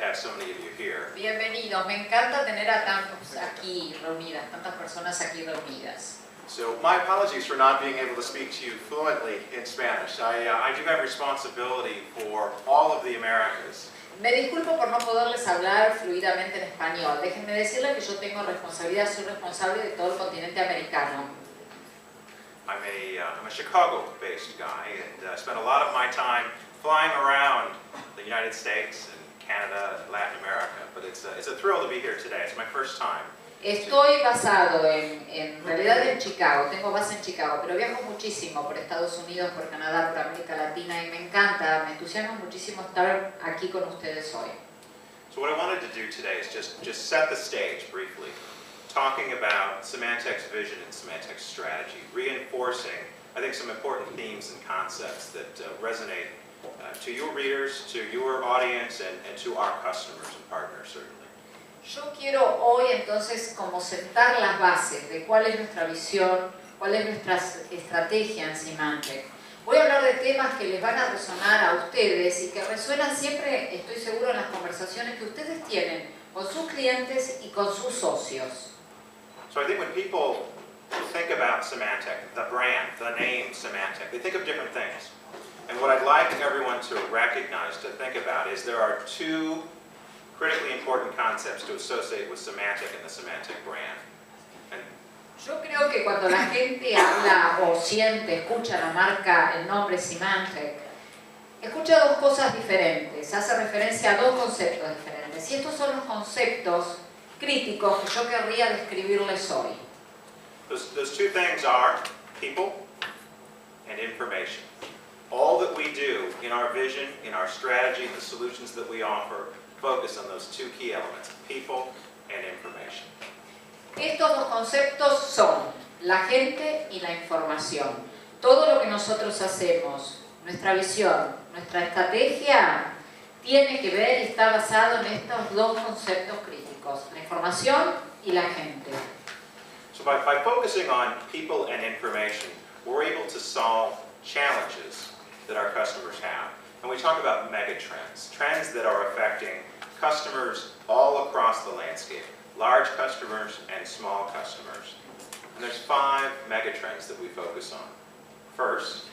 have so many of you here. Bienvenidos, me encanta tener a tantos aquí reunidas, tantas personas aquí reunidas. So my apologies for not being able to speak to you fluently in Spanish. I do have responsibility for all of the Americas. Me disculpo por no poderles hablar fluidamente en español. Déjenme decirles que yo tengo responsabilidad, soy responsable de todo el continente americano. I'm a Chicago-based guy, and spent a lot of my time flying around the United States and Canada and Latin America. But it's a thrill to be here today. It's my first time. Estoy basado en realidad en Chicago, tengo base en Chicago, pero viajo muchísimo por Estados Unidos, por Canadá, por América Latina y me encanta, me entusiasma muchísimo estar aquí con ustedes hoy. So what I wanted to do today is just set the stage briefly, talking about Symantec's vision and Symantec's strategy, reinforcing, I think, some important themes and concepts that resonate to your readers, to your audience, and to our customers and partners, certainly. Yo quiero hoy entonces como sentar las bases de cuál es nuestra visión, cuál es nuestra estrategia en Symantec. Voy a hablar de temas que les van a resonar a ustedes y que resuenan siempre, estoy seguro, en las conversaciones que ustedes tienen con sus clientes y con sus socios. So I think when people think about Symantec, the brand, the name Symantec, they think of different things. And what I'd like everyone to recognize, to think about, is there are two critically important concepts to associate with Symantec and the Symantec brand. And yo creo que cuando la gente habla o siente, escucha la marca, el nombre Symantec, escucha dos cosas diferentes, hace referencia a dos conceptos diferentes. Y estos son los conceptos críticos que yo querría describirles hoy. those two things are people and information. All that we do in our vision, in our strategy, the solutions that we offer, focus on those two key elements, people and information. Estos dos conceptos son la gente y la información. Todo lo que nosotros hacemos, nuestra visión, nuestra estrategia, tiene que ver y está basado en estos dos conceptos críticos, la información y la gente. So by focusing on people and information, we're able to solve challenges that our customers have. And we talk about megatrends, trends that are affecting customers all across the landscape, large customers and small customers. And there's 5 megatrends that we focus on. First,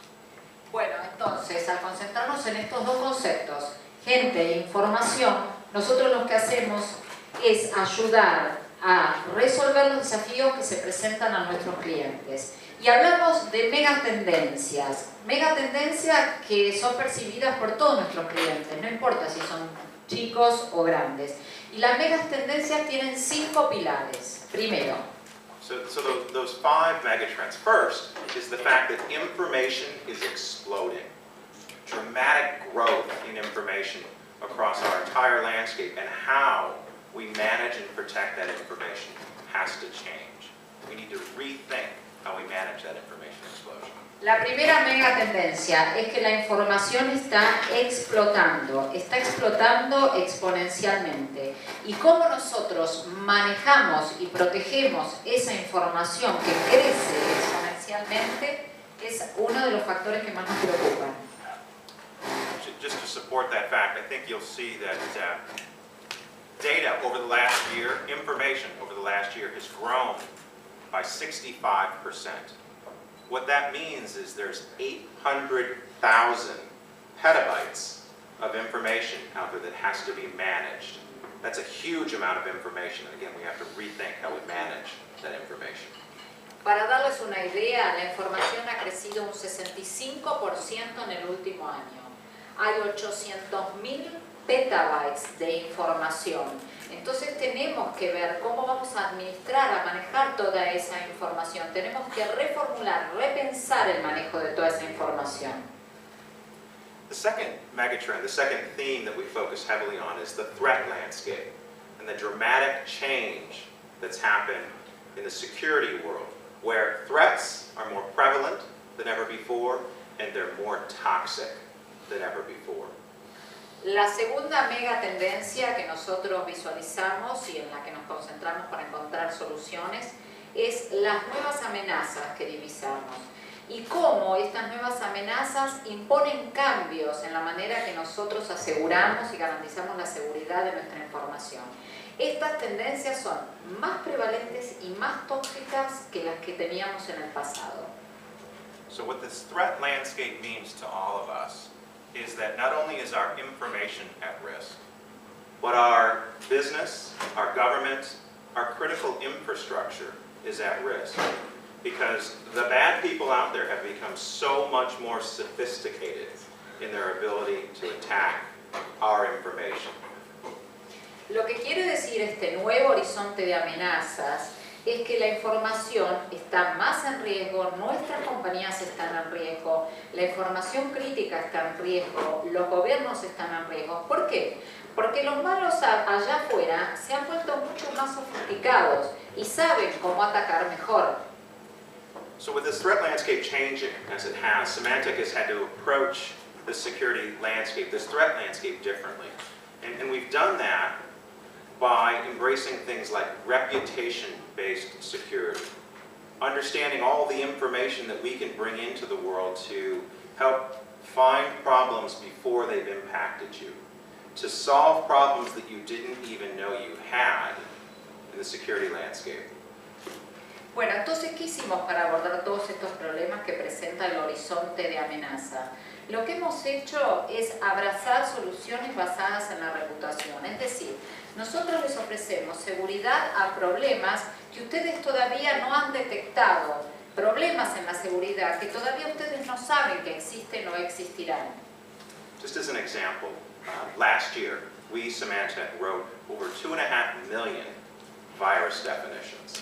bueno, entonces, al concentrarnos en estos dos conceptos, gente e información, nosotros lo que hacemos es ayudar a resolver los desafíos que se presentan a nuestros clientes. Y hablamos de megatendencias que son percibidas por todos nuestros clientes, no importa si son chicos o grandes. Y las megatendencias tienen 5 pilares. Primero, so those 5 megatrends. First is the fact that information is exploding. Dramatic growth in information across our entire landscape, and how we manage and protect that information has to change. We need to rethink how we manage that information explosion. La primera mega tendencia es que la información está explotando exponencialmente. Y cómo nosotros manejamos y protegemos esa información que crece exponencialmente es uno de los factores que más nos preocupan. Just to support that fact, I think you'll see that data over the last year, information over the last year has grown by 65%. What that means is there's 800,000 petabytes of information out there that has to be managed. That's a huge amount of information, and again, we have to rethink how we manage that information. Para darles una idea, la información ha crecido un 65% en el último año. Hay 800.000 petabytes de información. Entonces tenemos que ver cómo vamos a administrar, a manejar toda esa información. Tenemos que reformular, repensar el manejo de toda esa información. The second megatrend, the second theme that we focus heavily on is the threat landscape and the dramatic change that's happened in the security world, where threats are more prevalent than ever before and they're more toxic than ever before. La segunda mega tendencia que nosotros visualizamos y en la que nos concentramos para encontrar soluciones es las nuevas amenazas que divisamos. y cómo estas nuevas amenazas imponen cambios en la manera que nosotros aseguramos y garantizamos la seguridad de nuestra información. Estas tendencias son más prevalentes y más tóxicas que las que teníamos en el pasado. So what this threat landscape means to all of us is that not only is our information at risk, but our business, our government, our critical infrastructure is at risk. Because the bad people out there have become so much more sophisticated in their ability to attack our information. Lo que quiere decir este nuevo horizonte de amenazas es que la información está más en riesgo, nuestras compañías están en riesgo, la información crítica está en riesgo, los gobiernos están en riesgo. ¿Por qué? Porque los malos allá afuera se han vuelto mucho más sofisticados y saben cómo atacar mejor. So with this threat landscape changing as it has, Symantec has had to approach the security landscape, this threat landscape differently. And we've done that by embracing things like reputation-based security, understanding all the information that we can bring into the world to help find problems before they've impacted you, to solve problems that you didn't even know you had in the security landscape. Bueno, entonces, ¿qué hicimos para abordar todos estos problemas que presenta el horizonte de amenaza? Lo que hemos hecho es abrazar soluciones basadas en la reputación, es decir, nosotros les ofrecemos seguridad a problemas que ustedes todavía no han detectado, problemas en la seguridad que todavía ustedes no saben que existen o existirán. Just as an example, last year, we, Symantec, wrote over 2.5 million virus definitions.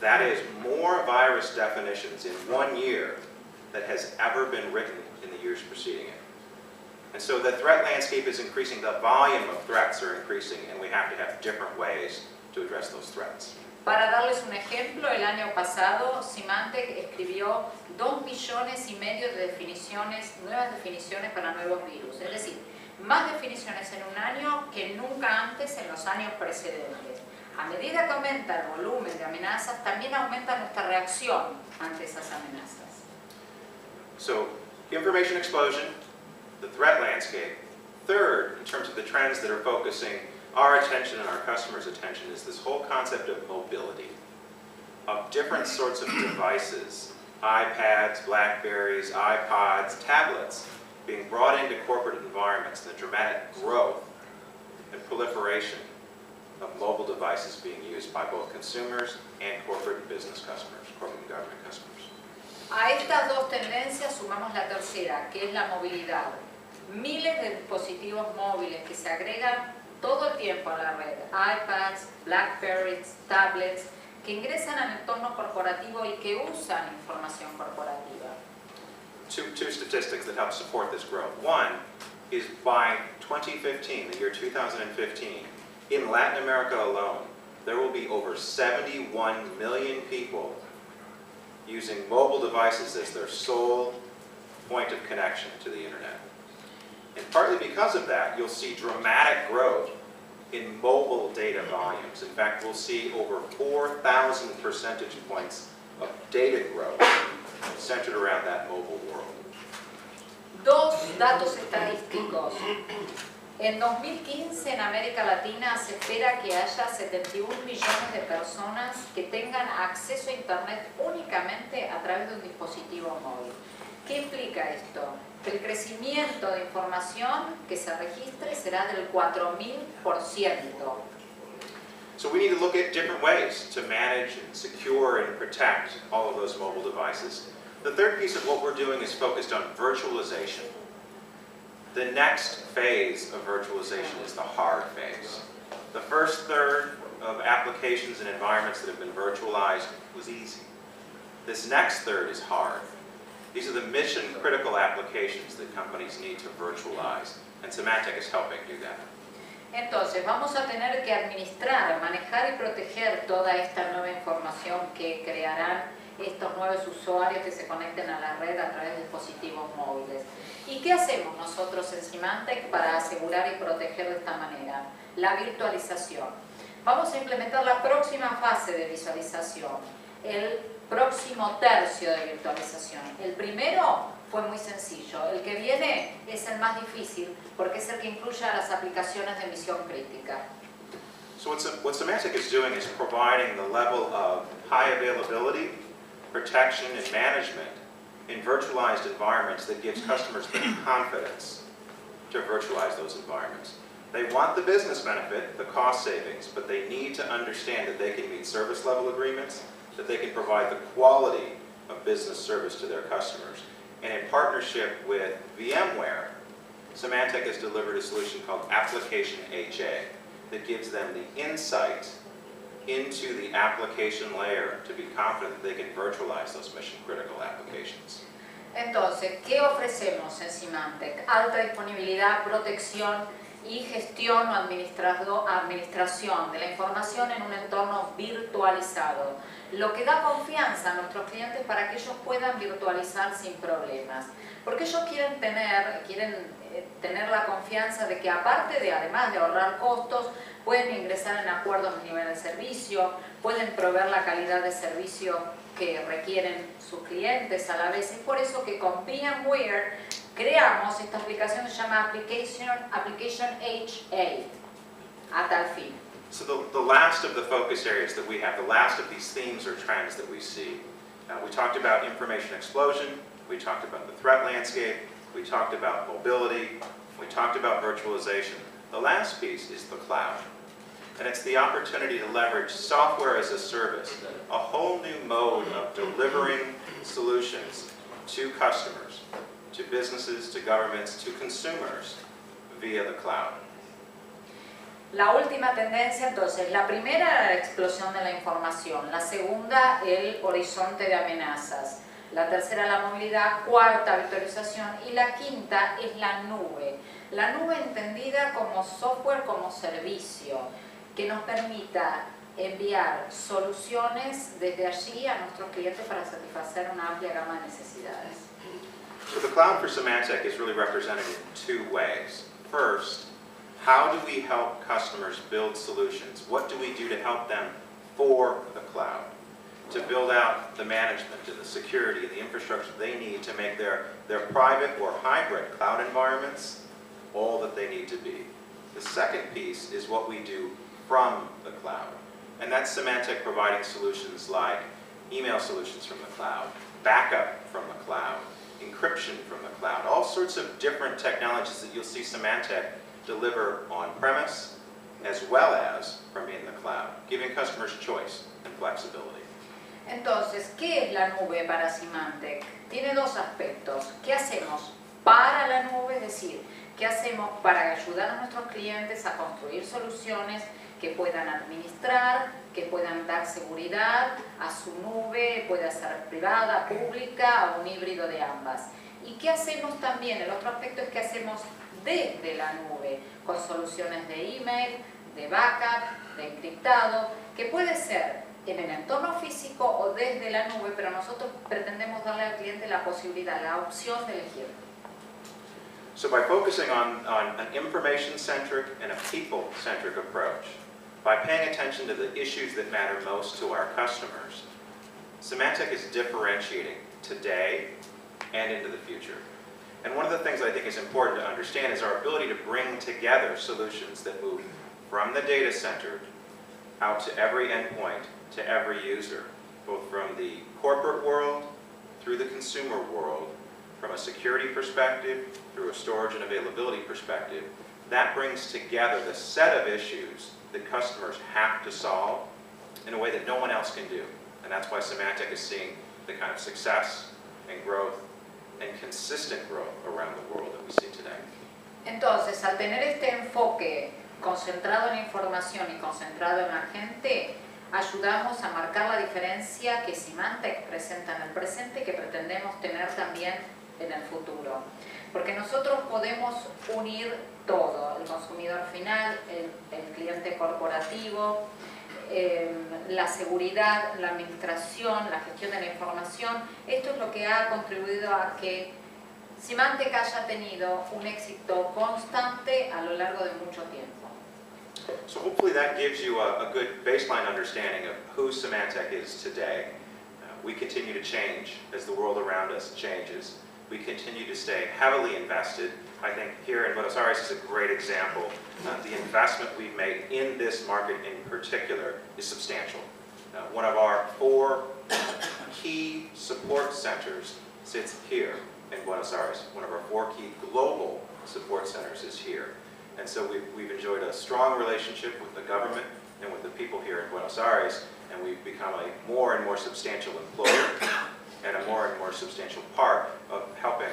That is more virus definitions in 1 year that has ever been written in the years preceding it. And so the threat landscape is increasing, the volume of threats are increasing, and we have to have different ways to address those threats. Para darles un ejemplo, el año pasado Symantec escribió 2,5 millones de definiciones, nuevas definiciones para nuevos virus, es decir, más definiciones en un año que nunca antes en los años precedentes. A medida que aumenta el volumen de amenazas, también aumenta nuestra reacción ante esas amenazas. So, information explosion, the threat landscape. Third, in terms of the trends that are focusing our attention and our customers' attention, is this whole concept of mobility, of different sorts of devices, iPads, Blackberries, iPods, tablets, being brought into corporate environments, and the dramatic growth and proliferation of mobile devices being used by both consumers and corporate and business customers, corporate and government customers. A estas dos tendencias sumamos la tercera, que es la movilidad. Miles de dispositivos móviles que se agregan todo el tiempo a la red, iPads, Blackberries, tablets, que ingresan al entorno corporativo y que usan información corporativa. Two statistics that help support this growth. One is by 2015, the year 2015, in Latin America alone, there will be over 71 million people using mobile devices as their sole point of connection to the internet. And partly because of that, you'll see dramatic growth in mobile data volumes. In fact, we'll see over 4,000 percentage points of data growth centered around that mobile world. Dos datos estadísticos. En 2015 en América Latina se espera que haya 71 millones de personas que tengan acceso a Internet únicamente a través de un dispositivo móvil. ¿Qué implica esto? Que el crecimiento de información que se registre será del 4.000%. So we need to look at different ways to manage and secure and protect all of those mobile devices. The third piece of what we're doing is focused on virtualization. The next phase of virtualization is the hard phase. The first third of applications and environments that have been virtualized was easy. This next third is hard. These are the mission-critical applications that companies need to virtualize, and Symantec is helping do that. Entonces, vamos a tener que administrar, manejar y proteger toda esta nueva información que crearán estos nuevos usuarios que se conecten a la red a través de dispositivos móviles. ¿Y qué hacemos nosotros en Symantec para asegurar y proteger de esta manera? La virtualización. Vamos a implementar la próxima fase de visualización. el próximo tercio de virtualización. El primero fue muy sencillo. El que viene es el más difícil porque es el que incluye a las aplicaciones de misión crítica. So what Symantec is doing is providing the level of high availability, protection, and management in virtualized environments that gives customers the confidence to virtualize those environments. They want the business benefit, the cost savings, but they need to understand that they can meet service level agreements, that they can provide the quality of business service to their customers. And in partnership with VMware, Symantec has delivered a solution called Application HA that gives them the insight into the application layer to be confident that they can virtualize those mission-critical applications. Entonces, ¿qué ofrecemos en Symantec? Alta disponibilidad, protección y gestión o administración de la información en un entorno virtualizado, lo que da confianza a nuestros clientes para que ellos puedan virtualizar sin problemas. Porque ellos quieren tener la confianza de que además de ahorrar costos, pueden ingresar en acuerdos de nivel de servicio, pueden proveer la calidad de servicio que requieren sus clientes a la vez. Es por eso que con VMware creamos esta aplicación que se llama Application HA, a tal fin. So the last of the focus areas that we have, the last of these themes or trends that we see, we talked about information explosion, we talked about the threat landscape, we talked about mobility, we talked about virtualization. The last piece is the cloud. And it's the opportunity to leverage software as a service, a whole new mode of delivering solutions to customers, to businesses, to governments, to consumers via the cloud. La última tendencia, entonces, la primera, la explosión de la información, la segunda, el horizonte de amenazas, la tercera, la movilidad, cuarta, virtualización y la quinta es la nube. La nube entendida como software como servicio, que nos permita enviar soluciones desde allí a nuestros clientes para satisfacer una amplia gama de necesidades. So the cloud for Symantec is really represented in two ways. First, how do we help customers build solutions? What do we do to help them for the cloud? To build out the management and the security and the infrastructure they need to make their private or hybrid cloud environments all that they need to be. The second piece is what we do from the cloud. And that's Symantec providing solutions like email solutions from the cloud, backup from the cloud, encryption from the cloud, all sorts of different technologies that you'll see Symantec deliver on-premise as well as from in the cloud, giving customers choice and flexibility. Entonces, ¿qué es la nube para Symantec? Tiene dos aspectos. ¿Qué hacemos para la nube? Es decir, ¿qué hacemos para ayudar a nuestros clientes a construir soluciones que puedan administrar, que puedan dar seguridad a su nube, puede ser privada, pública o un híbrido de ambas? ¿Y qué hacemos también? El otro aspecto es que hacemos desde la nube, con soluciones de email, de backup, de encriptado, que puede ser en el entorno físico o desde la nube, pero nosotros pretendemos darle al cliente la posibilidad, la opción de elegir. So by focusing on an information-centric and a people-centric approach, by paying attention to the issues that matter most to our customers, Symantec is differentiating today and into the future. And one of the things I think is important to understand is our ability to bring together solutions that move from the data center out to every endpoint, to every user, both from the corporate world, through the consumer world, from a security perspective, through a storage and availability perspective. That brings together the set of issues that customers have to solve in a way that no one else can do. And that's why Symantec is seeing the kind of success and growth and consistent growth around the world that we see today. Entonces, al tener este enfoque concentrado en la información y concentrado en la gente, ayudamos a marcar la diferencia que Symantec presenta en el presente y que pretendemos tener también en el futuro. Porque nosotros podemos unir todo, el consumidor final, el cliente corporativo, la seguridad, la administración, la gestión de la información. Esto es lo que ha contribuido a que Symantec haya tenido un éxito constante a lo largo de mucho tiempo. So hopefully that gives you a good baseline understanding of who Symantec is today. we continue to change as the world around us changes. We continue to stay heavily invested. I think here in Buenos Aires is a great example. The investment we've made in this market in particular is substantial. One of our 4 key support centers sits here in Buenos Aires. One of our 4 key global support centers is here. And so we've enjoyed a strong relationship with the government and with the people here in Buenos Aires, and we've become a more and more substantial employer and a more and more substantial part of helping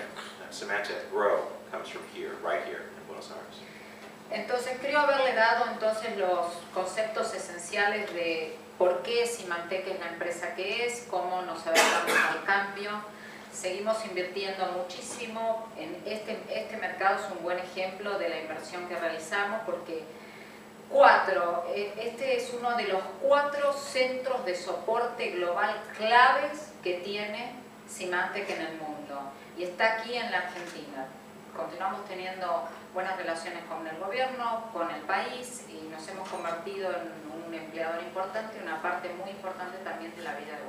Symantec grow comes from here, right here in Buenos Aires. Entonces creo haberle dado entonces los conceptos esenciales de por qué Symantec es la empresa que es, cómo nos adaptamos al cambio. Seguimos invirtiendo muchísimo en este mercado, es un buen ejemplo de la inversión que realizamos porque este es uno de los 4 centros de soporte global claves que tiene Symantec en el mundo y está aquí en la Argentina. Continuamos teniendo buenas relaciones con el gobierno, con el país y nos hemos convertido en un empleador importante y una parte muy importante también de la vida de